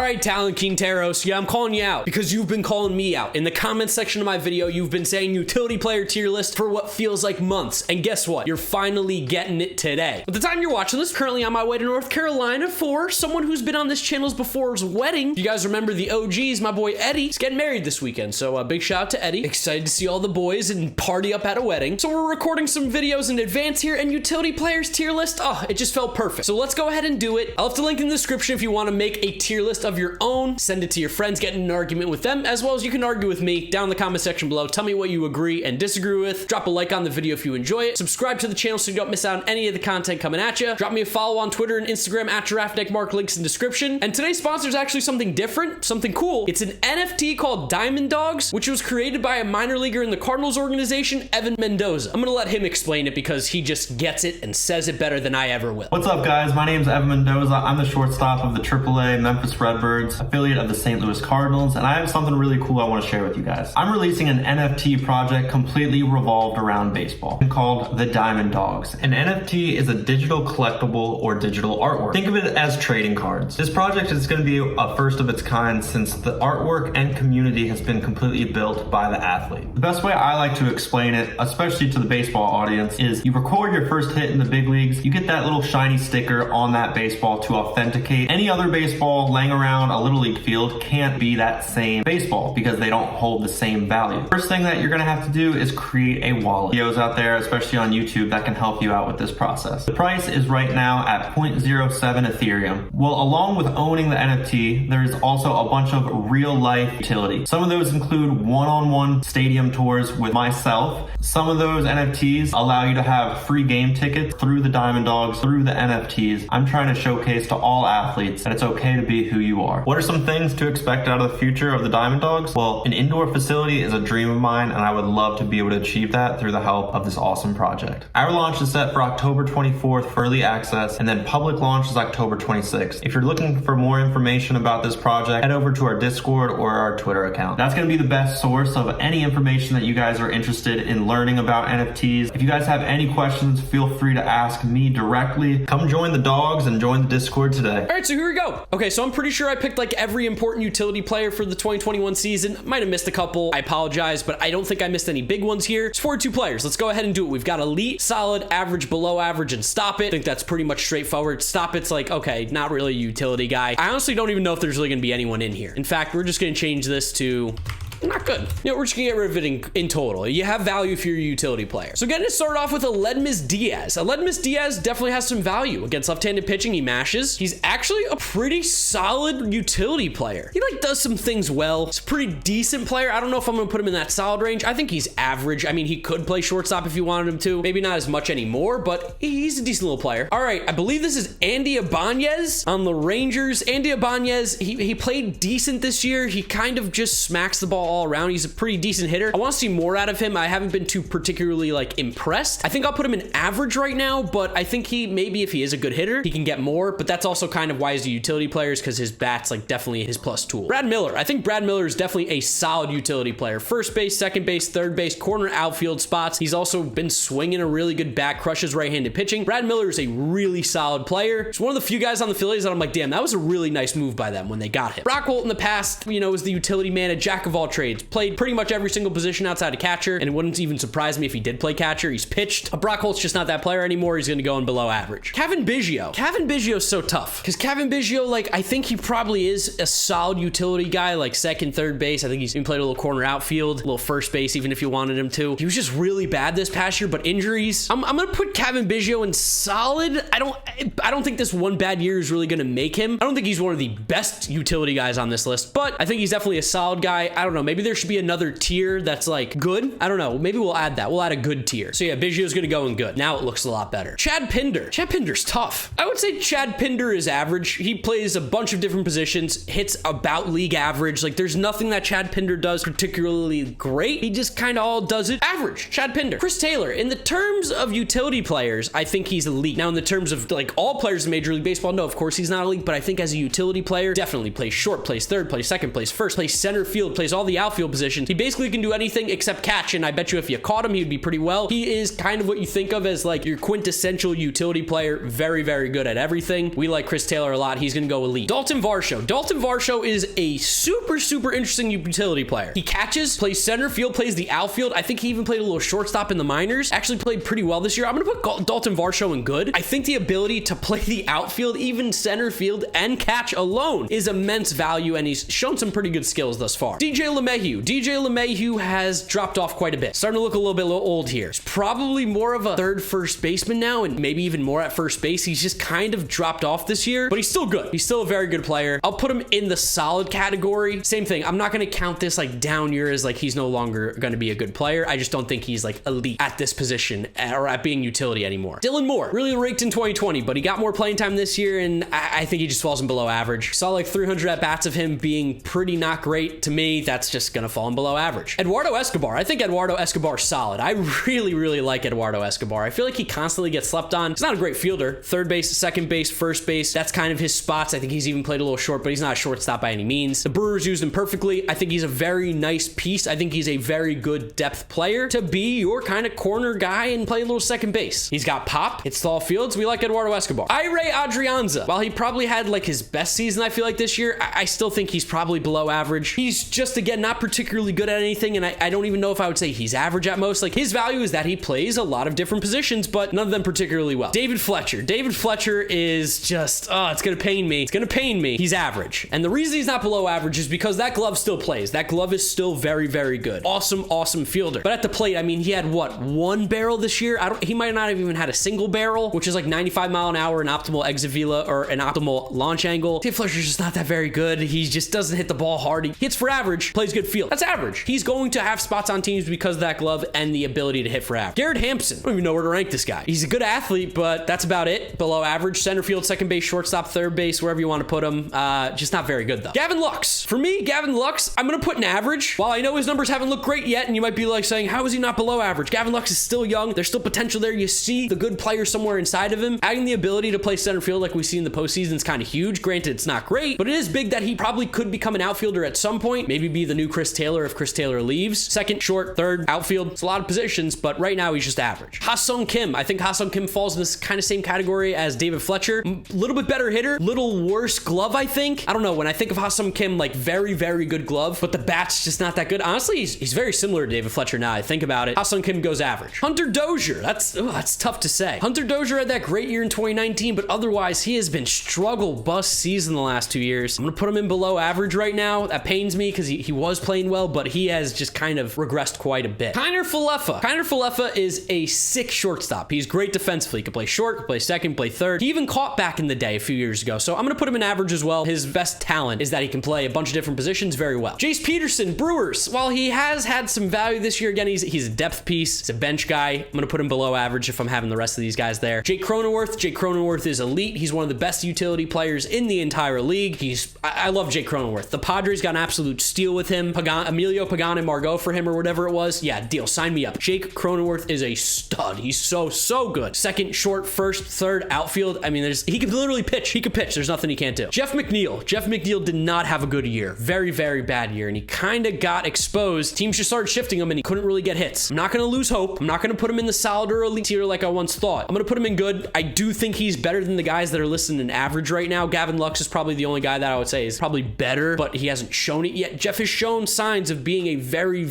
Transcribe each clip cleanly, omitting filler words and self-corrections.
right, Talent Quinteros, yeah, I'm calling you out because you've been calling me out. In the comments section of my video, you've been saying utility player tier list for what feels like months. And guess what? You're finally getting it today. At the time you're watching this, currently on my way to North Carolina for someone who's been on this channel's before's wedding. If you guys remember the OGs, my boy Eddie is getting married this weekend. So a big shout out to Eddie. Excited to see all the boys and party up at a wedding. So we're recording some videos in advance here, and utility players tier list, oh, it just felt perfect. So let's go ahead and do it. I'll have the link in the description if you want to make a tier list of your own. Send it to your friends, get in an argument with them, as well as you can argue with me down in the comment section below. Tell me what you agree and disagree with. Drop a like on the video if you enjoy it. Subscribe to the channel so you don't miss out on any of the content coming at you. Drop me a follow on Twitter and Instagram at GiraffeNeckMarc, links in description. And today's sponsor is actually something different, something cool. It's an NFT called Diamond Dogs, which was created by a minor leaguer in the Cardinals organization, Evan Mendoza. I'm gonna let him explain it because he just gets it and says it better than I ever will. What's up, guys? My name is Evan Mendoza. I'm the shortstop of the AAA Memphis Redbirds, affiliate of the St. Louis Cardinals, and I have something really cool I want to share with you guys. I'm releasing an NFT project completely revolved around baseball called the Diamond Dogs. An NFT is a digital collectible or digital artwork. Think of it as trading cards. This project is going to be a first of its kind since the artwork and community has been completely built by the athlete. The best way I like to explain it, especially to the baseball audience, is you record your first hit in the big leagues, you get that little shiny sticker on that baseball to authenticate. Any other baseball laying around a little league field can't be that same baseball because they don't hold the same value. First thing that you're going to have to do is create a wallet. Videos out there, especially on YouTube, that can help you out with this process. The price is right now at 0.07 Ethereum. Well, along with owning the NFT, there's also a bunch of real life utility. Some of those include one-on-one stadium tours with myself. Some of those NFTs allow you to have free game tickets through the Diamond Dogs, through the NFTs. I'm trying to showcase to all athletes that it's okay to be who you are. What are some things to expect out of the future of the Diamond Dogs? Well, an indoor facility is a dream of mine, and I would love to be able to achieve that through the help of this awesome project. Our launch is set for October 24th for early access, and then public launch is October 26th. If you're looking for more information about this project, head over to our Discord or our Twitter account. That's going to be the best source of any information that you guys are interested in learning about NFTs. If you guys have any questions, feel free to ask me directly. Come join the dogs and join the Discord today. All right, so here we go. Okay, so I'm pretty sure I picked like every important utility player for the 2021 season. Might have missed a couple. I apologize, but I don't think I missed any big ones here. It's 42 players. Let's go ahead and do it. We've got elite, solid, average, below average, and stop it. I think that's pretty much straightforward. Stop it's like, okay, not really a utility guy. I honestly don't even know if there's really going to be anyone in here. In fact, we're just going to change this to not good. You know, we're just gonna get rid of it in total. You have value if you're a utility player. So getting to start off with Aledmys Diaz. Aledmys Diaz definitely has some value. Against left-handed pitching, he mashes. He's actually a pretty solid utility player. He like does some things well. He's a pretty decent player. I don't know if I'm gonna put him in that solid range. I think he's average. I mean, he could play shortstop if you wanted him to. Maybe not as much anymore, but he's a decent little player. All right, I believe this is Andy Ibanez on the Rangers. Andy Ibanez, he played decent this year. He kind of just smacks the ball all around. He's a pretty decent hitter. I want to see more out of him. I haven't been too particularly like impressed. I think I'll put him in average right now, but I think maybe if he is a good hitter, he can get more, but that's also kind of why he's a utility player, is because his bat's like definitely his plus tool. Brad Miller. I think Brad Miller is definitely a solid utility player. First base, second base, third base, corner, outfield spots. He's also been swinging a really good bat, crushes right-handed pitching. Brad Miller is a really solid player. He's one of the few guys on the Phillies that I'm like, damn, that was a really nice move by them when they got him. Brock Holt in the past, you know, was the utility man, a jack of all trades. Played pretty much every single position outside of catcher, and it wouldn't even surprise me if he did play catcher. He's pitched. Brock Holt's just not that player anymore. He's going to go in below average. Kevin Biggio. Kevin Biggio is so tough because Kevin Biggio, like, I think he probably is a solid utility guy, like second, third base. I think he's even played a little corner outfield, a little first base, even if you wanted him to. He was just really bad this past year, but injuries. I'm going to put Kevin Biggio in solid. I don't think this one bad year is really going to make him. I don't think he's one of the best utility guys on this list, but I think he's definitely a solid guy. I don't know. Maybe there should be another tier that's like good. I don't know. Maybe we'll add that. We'll add a good tier. So yeah, Biggio's going to go in good. Now it looks a lot better. Chad Pinder. Chad Pinder's tough. I would say Chad Pinder is average. He plays a bunch of different positions, hits about league average. Like there's nothing that Chad Pinder does particularly great. He just kind of all does it average. Chad Pinder. Chris Taylor. In the terms of utility players, I think he's elite. Now in the terms of like all players in Major League Baseball, no, of course he's not elite, but I think as a utility player, definitely plays short, plays third, plays second, plays first, plays center field, plays all the the outfield position. He basically can do anything except catch, and I bet you if you caught him, he'd be pretty well. He is kind of what you think of as like your quintessential utility player. Very, very good at everything. We like Chris Taylor a lot. He's going to go elite. Dalton Varsho. Dalton Varsho is a super, super interesting utility player. He catches, plays center field, plays the outfield. I think he even played a little shortstop in the minors. Actually played pretty well this year. I'm going to put Dalton Varsho in good. I think the ability to play the outfield, even center field, and catch alone is immense value, and he's shown some pretty good skills thus far. DJ LeMahieu. DJ LeMahieu has dropped off quite a bit. Starting to look a little bit old here. He's probably more of a third first baseman now, and maybe even more at first base. He's just kind of dropped off this year, but he's still good. He's still a very good player. I'll put him in the solid category. Same thing. I'm not going to count this like down year as like he's no longer going to be a good player. I just don't think he's like elite at this position or at being utility anymore. Dylan Moore, really raked in 2020, but he got more playing time this year, and I think he just falls in below average. Saw like 300 at bats of him being pretty not great. To me, that's just going to fall in below average. Eduardo Escobar. I think Eduardo Escobar is solid. I really like Eduardo Escobar. I feel like he constantly gets slept on. He's not a great fielder. Third base, second base, first base. That's kind of his spots. I think he's even played a little short, but he's not a shortstop by any means. The Brewers used him perfectly. I think he's a very nice piece. I think he's a very good depth player to be your kind of corner guy and play a little second base. He's got pop. Hits tall fields. We like Eduardo Escobar. Ray Adrianza. While he probably had like his best season, I feel like this year, I still think he's probably below average. He's just, again, not particularly good at anything, and I don't even know if I would say he's average at most. Like, his value is that he plays a lot of different positions, but none of them particularly well. David Fletcher. David Fletcher is just, it's gonna pain me. It's gonna pain me. He's average. And the reason he's not below average is because that glove still plays. That glove is still very, very good. Awesome fielder. But at the plate, I mean, he had what, one barrel this year? He might not have even had a single barrel, which is like 95 mile an hour, an optimal exit velo, or an optimal launch angle. David Fletcher's just not that very good. He just doesn't hit the ball hard. He hits for average, plays good field. That's average. He's going to have spots on teams because of that glove and the ability to hit for average. Garrett Hampson. I don't even know where to rank this guy. He's a good athlete, but that's about it. Below average. Center field, second base, shortstop, third base, wherever you want to put him. Just not very good though. Gavin Lux. For me, Gavin Lux, I'm going to put an average. While I know his numbers haven't looked great yet, and you might be like saying, how is he not below average? Gavin Lux is still young. There's still potential there. You see the good player somewhere inside of him. Adding the ability to play center field like we see in the postseason is kind of huge. Granted, it's not great, but it is big that he probably could become an outfielder at some point. Maybe be the new Chris Taylor if Chris Taylor leaves. Second, short, third, outfield. It's a lot of positions, but right now he's just average. Ha-Sung Kim. I think Ha-Sung Kim falls in this kind of same category as David Fletcher. A little bit better hitter, little worse glove, I think. I don't know. When I think of Ha-Sung Kim, like very good glove, but the bat's just not that good. Honestly, he's very similar to David Fletcher now I think about it. Ha-Sung Kim goes average. Hunter Dozier. That's tough to say. Hunter Dozier had that great year in 2019, but otherwise he has been struggle bust season the last 2 years. I'm gonna put him in below average right now. That pains me because he was playing well, but he has just kind of regressed quite a bit. Kiner Falefa. Kiner Falefa is a sick shortstop. He's great defensively. He can play short, can play second, play third. He even caught back in the day a few years ago, so I'm gonna put him in average as well. His best talent is that he can play a bunch of different positions very well. Jace Peterson, Brewers. While he has had some value this year, again, he's a depth piece. He's a bench guy. I'm gonna put him below average if I'm having the rest of these guys there. Jake Cronenworth. Jake Cronenworth is elite. He's one of the best utility players in the entire league. I love Jake Cronenworth. The Padres got an absolute steal with him. Emilio Pagan and Margot for him or whatever it was. Yeah, deal. Sign me up. Jake Cronenworth is a stud. He's so good. Second, short, first, third, outfield. I mean, he can literally pitch. He can pitch. There's nothing he can't do. Jeff McNeil. Jeff McNeil did not have a good year. Very bad year. And he kind of got exposed. Teams just started shifting him and he couldn't really get hits. I'm not going to lose hope. I'm not going to put him in the solid or elite tier like I once thought. I'm going to put him in good. I do think he's better than the guys that are listed in average right now. Gavin Lux is probably the only guy that I would say is probably better, but he hasn't shown it yet. Jeff has shown signs of being a very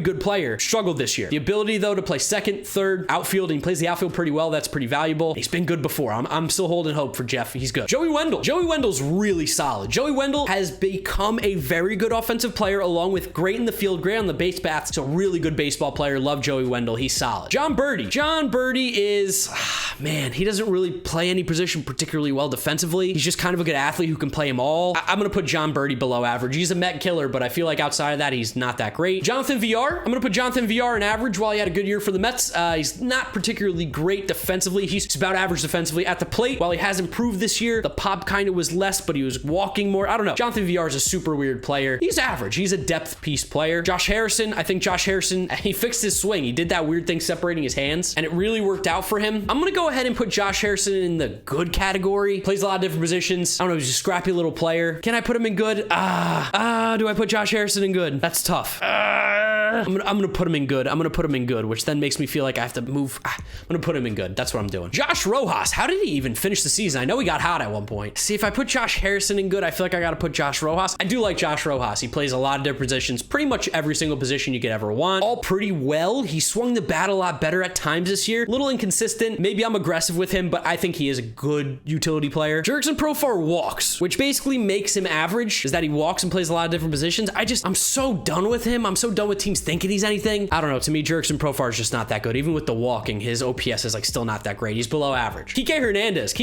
good player. Struggled this year. The ability though to play second, third, outfield, and he plays the outfield pretty well. That's pretty valuable. He's been good before. I'm still holding hope for Jeff. He's good. Joey Wendell. Joey Wendell's really solid. Joey Wendell has become a very good offensive player along with great in the field, great on the base paths. He's a really good baseball player. Love Joey Wendell. He's solid. John Birdie. John Birdie is, man, he doesn't really play any position particularly well defensively. He's just kind of a good athlete who can play them all. I'm going to put John Birdie below average. He's a Met killer, but I feel like outside of that, he's not that great. Jonathan VR. I'm going to put Jonathan VR in average while he had a good year for the Mets. He's not particularly great defensively. He's about average defensively at the plate. While he has improved this year, the pop kind of was less, but he was walking more. I don't know. Jonathan VR is a super weird player. He's average. He's a depth piece player. Josh Harrison. I think Josh Harrison, he fixed his swing. He did that weird thing separating his hands, and it really worked out for him. I'm going to go ahead and put Josh Harrison in the good category. Plays a lot of different positions. I don't know. He's a scrappy little player. Can I put him in good? Do I put Josh Harrison in good. That's tough. I'm gonna put him in good. I'm gonna put him in good, which then makes me feel like I have to move. I'm gonna put him in good. That's what I'm doing. Josh Rojas. How did he even finish the season? I know he got hot at one point. See, if I put Josh Harrison in good, I feel like I gotta put Josh Rojas. I do like Josh Rojas. He plays a lot of different positions, pretty much every single position you could ever want. All pretty well. He swung the bat a lot better at times this year. A little inconsistent. Maybe I'm aggressive with him, but I think he is a good utility player. Jurickson Profar walks, which basically makes him average, is that he walks and plays a lot of different positions. I'm so done with him. I'm so done with teams thinking he's anything. I don't know. To me, Jurickson Profar is just not that good. Even with the walking, his OPS is like still not that great. He's below average. Kike Hernandez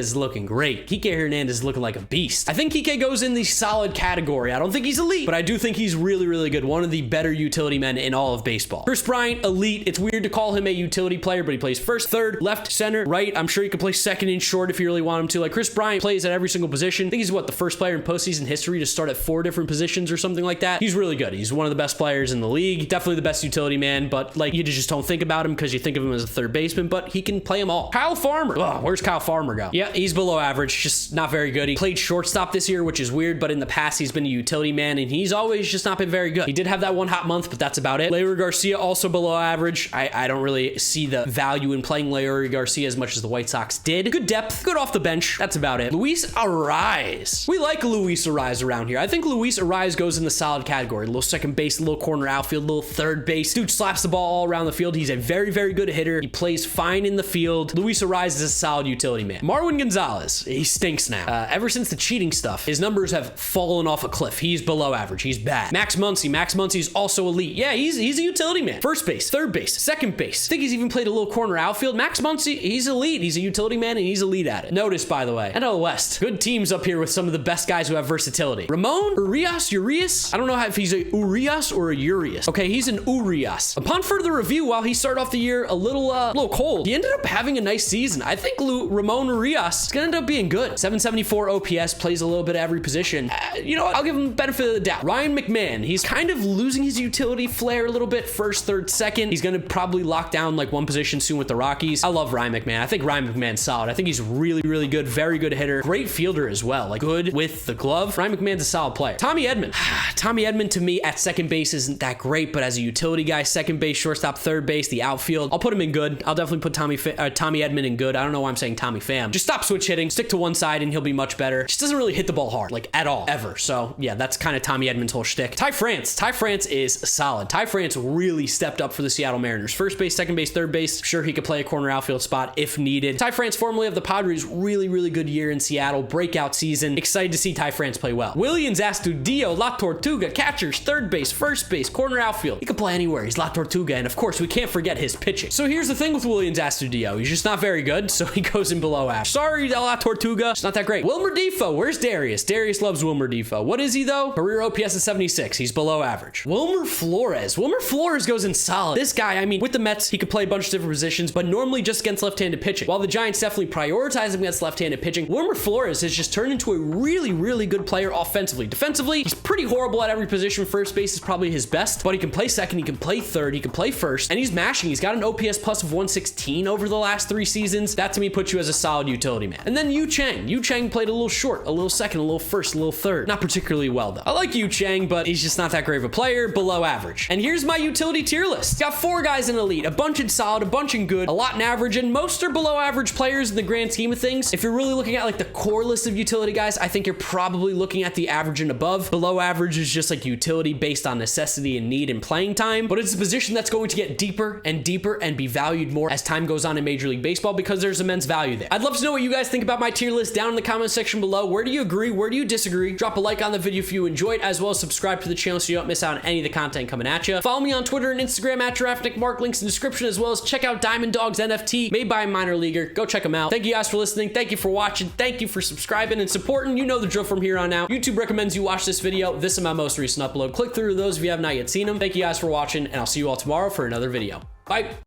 is looking great. Kike Hernandez is looking like a beast. I think Kike goes in the solid category. I don't think he's elite, but I do think he's really, really good. One of the better utility men in all of baseball. Chris Bryant, elite. It's weird to call him a utility player, but he plays first, third, left, center, right. I'm sure he could play second and short if you really want him to. Like Chris Bryant plays at every single position. I think he's the first player in postseason history to start at 4 different positions or something like that. He's really good. He's one of the best players in the league. Definitely the best utility man, but like you just don't think about him because you think of him as a third baseman, but he can play them all. Kyle Farmer. Ugh, where's Kyle Farmer go? Yeah, he's below average, just not very good. He played shortstop this year, which is weird, but in the past he's been a utility man and he's always just not been very good. He did have that one hot month, but that's about it. Leury Garcia also below average. I don't really see the value in playing Leury Garcia as much as the White Sox did. Good depth, good off the bench. That's about it. Luis Arraez. We like Luis Arraez around here. I think Luis Arraez goes in the solid category. A little second base, a little corner outfield, a little third base. Dude slaps the ball all around the field. He's a very, very good hitter. He plays fine in the field. Luis Arraez is a solid utility man. Marwin Gonzalez. He stinks now. Ever since the cheating stuff, his numbers have fallen off a cliff. He's below average. He's bad. Max Muncy's also elite. Yeah, he's a utility man. First base, third base, second base. I think he's even played a little corner outfield. Max Muncy, he's elite. He's a utility man and he's elite at it. Notice, by the way, NL West. Good teams up here with some of the best guys who have versatility. Ramon Urias? I don't know if he's a Urias or a Urias. Okay, he's an Urias. Upon further review, while he started off the year a little cold, he ended up having a nice season. I think Ramon Urias is gonna end up being good. 774 OPS, plays a little bit of every position. You know what? I'll give him the benefit of the doubt. Ryan McMahon, he's kind of losing his utility flair a little bit. First, third, second. He's gonna probably lock down like one position soon with the Rockies. I love Ryan McMahon. I think Ryan McMahon's solid. I think he's really, really good. Very good hitter. Great fielder as well. Like good with the glove. Ryan McMahon's a solid player. Tommy Edman. Tommy Edman to me at second base isn't that great, but as a utility guy, second base, shortstop, third base, the outfield, I'll put him in good. I'll definitely put Tommy Edman in good. I don't know why I'm saying Tommy Pham. Just stop switch hitting, stick to one side, and he'll be much better. Just doesn't really hit the ball hard, like at all, ever. So yeah, that's kind of Tommy Edman's whole shtick. Ty France is solid. Ty France really stepped up for the Seattle Mariners. First base, second base, third base. Sure, he could play a corner outfield spot if needed. Ty France, formerly of the Padres, really, really good year in Seattle. Breakout season. Excited to see Ty France play well. Willians Astudillo, La Tortuga, catchers, third base, first base, corner outfield. He could play anywhere. He's La Tortuga, and of course, we can't forget his pitching. So here's the thing with Willians Astudillo. He's just not very good, so he goes in below average. Sorry, La Tortuga. It's not that great. Wilmer Defoe. Where's Darius? Darius loves Wilmer Defoe. What is he, though? Career OPS is 76. He's below average. Wilmer Flores. Wilmer Flores goes in solid. This guy, I mean, with the Mets, he could play a bunch of different positions, but normally just against left-handed pitching. While the Giants definitely prioritize him against left-handed pitching, Wilmer Flores has just turned into a really, really good player offensively. Defensively, he's pretty horrible at every position. First base is probably his best, but he can play second, he can play third, he can play first, and he's mashing. He's got an OPS plus of 116 over the last 3 seasons. That to me puts you as a solid utility man. And then Yu Chang. Yu Chang played a little short, a little second, a little first, a little third. Not particularly well though. I like Yu Chang, but he's just not that great of a player, below average. And here's my utility tier list. Got 4 guys in elite, a bunch in solid, a bunch in good, a lot in average, and most are below average players in the grand scheme of things. If you're really looking at like the core list of utility guys, I think you're probably looking at the average and above. Below average is just like utility based on necessity and need and playing time, but it's a position that's going to get deeper and deeper and be valued more as time goes on in Major League Baseball because there's immense value there. I'd love to know what you guys think about my tier list down in the comment section below. Where do you agree? Where do you disagree? Drop a like on the video if you enjoyed, as well as subscribe to the channel so you don't miss out on any of the content coming at you. Follow me on Twitter and Instagram at GiraffeNeckMarc. Links in the description, as well as check out Dogs NFT made by a minor leaguer. Go check them out. Thank you guys for listening. Thank you for watching. Thank you for subscribing and supporting. You know the drill from here on out. YouTube recommends you watch this video. This is my most recent upload. Click through those if you have not yet seen them. Thank you guys for watching, and I'll see you all tomorrow for another video. Bye.